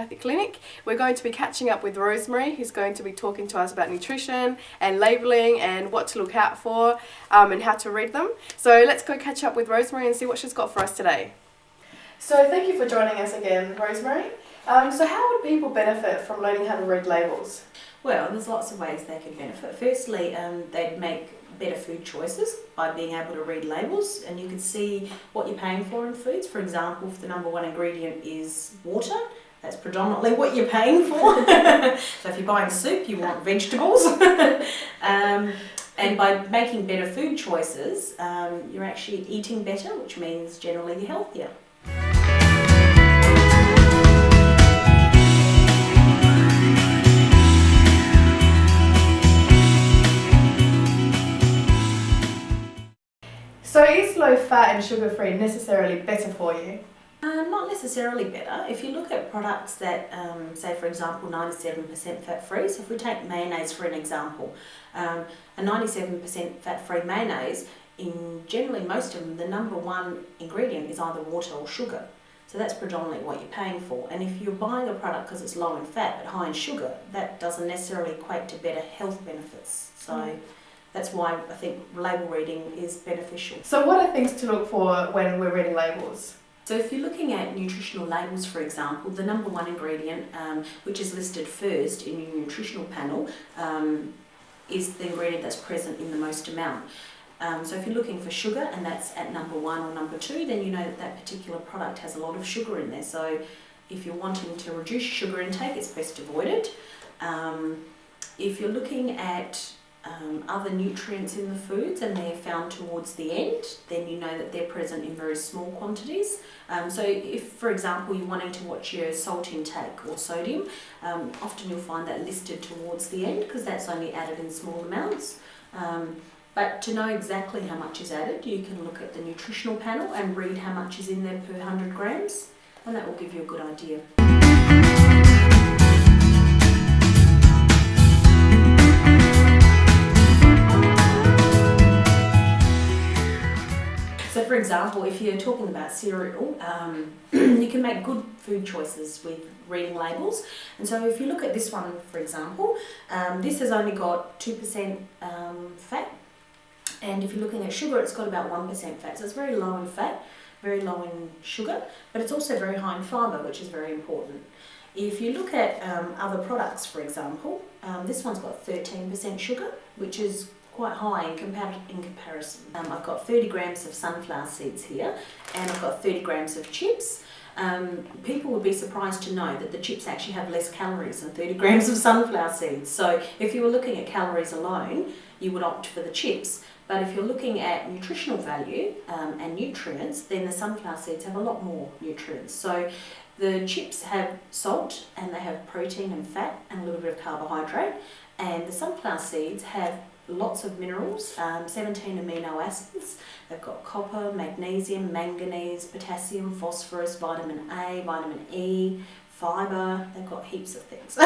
Naturopathic Clinic. We're going to be catching up with Rosemary, who's going to be talking to us about nutrition and labelling and what to look out for and how to read them. So let's go catch up with Rosemary and see what she's got for us today. So thank you for joining us again, Rosemary. So how would people benefit from learning how to read labels? Well, there's lots of ways they could benefit. Firstly, they'd make better food choices by being able to read labels, and you can see what you're paying for in foods. For example, if the number one ingredient is water, that's predominantly what you're paying for. So if you're buying soup, you want vegetables. And by making better food choices, you're actually eating better, which means generally you're healthier. So is low fat and sugar free necessarily better for you? Not necessarily better. If you look at products that, say for example, 97% fat free, so if we take mayonnaise for an example, a 97% fat free mayonnaise, in generally most of them, the number one ingredient is either water or sugar. So that's predominantly what you're paying for. And if you're buying a product because it's low in fat but high in sugar, that doesn't necessarily equate to better health benefits. So that's why I think label reading is beneficial. So what are things to look for when we're reading labels? So if you're looking at nutritional labels, for example, the number one ingredient, which is listed first in your nutritional panel, is the ingredient that's present in the most amount. So if you're looking for sugar and that's at number one or number two, then you know that that particular product has a lot of sugar in there. So if you're wanting to reduce sugar intake, it's best avoided. If you're looking at other nutrients in the foods and they're found towards the end, then you know that they're present in very small quantities. So if, for example, you're wanting to watch your salt intake or sodium, often you'll find that listed towards the end because that's only added in small amounts. But to know exactly how much is added, you can look at the nutritional panel and read how much is in there per 100 grams, and that will give you a good idea. So for example, if you're talking about cereal, you can make good food choices with reading labels. And so if you look at this one, for example, this has only got 2% fat. And if you're looking at sugar, it's got about 1% fat. So it's very low in fat, very low in sugar, but it's also very high in fibre, which is very important. If you look at other products, for example, this one's got 13% sugar, which is quite high in comparison. I've got 30 grams of sunflower seeds here, and I've got 30 grams of chips. People would be surprised to know that the chips actually have less calories than 30 grams of sunflower seeds. So if you were looking at calories alone, you would opt for the chips. But if you're looking at nutritional value and nutrients, then the sunflower seeds have a lot more nutrients. So the chips have salt and they have protein and fat and a little bit of carbohydrate, and the sunflower seeds have lots of minerals, 17 amino acids. They've got copper, magnesium, manganese, potassium, phosphorus, vitamin A, vitamin E, fibre. They've got heaps of things.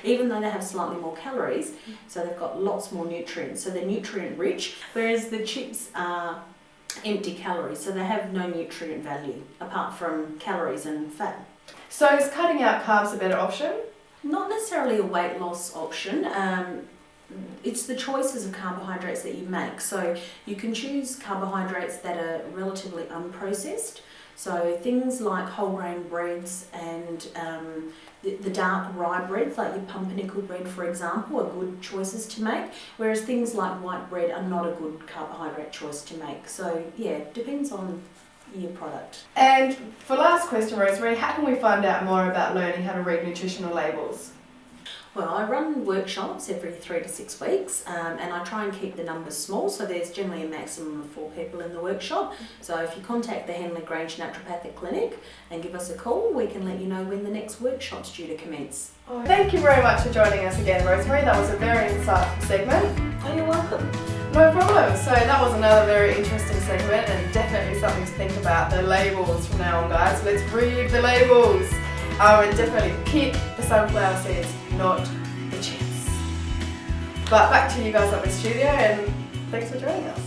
Even though they have slightly more calories, so they've got lots more nutrients. So they're nutrient rich, whereas the chips are empty calories, so they have no nutrient value apart from calories and fat. So is cutting out carbs a better option? Not necessarily a weight loss option. It's the choices of carbohydrates that you make. So you can choose carbohydrates that are relatively unprocessed. So things like whole grain breads and the dark rye breads, like your pumpernickel bread, for example, are good choices to make. Whereas things like white bread are not a good carbohydrate choice to make. So yeah, it depends on your product. And for last question, Rosemary, how can we find out more about learning how to read nutritional labels? Well, I run workshops every 3 to 6 weeks, and I try and keep the numbers small, so there's generally a maximum of 4 people in the workshop. So if you contact the Henley Grange Naturopathic Clinic and give us a call, we can let you know when the next workshop's due to commence. Oh, thank you very much for joining us again, Rosemary. That was a very insightful segment. Oh, you're welcome. No problem. So that was another very interesting segment and definitely something to think about, the labels from now on, guys. Let's read the labels. And definitely keep the sunflower seeds, not the chips. But back to you guys up in the studio, and thanks for joining us.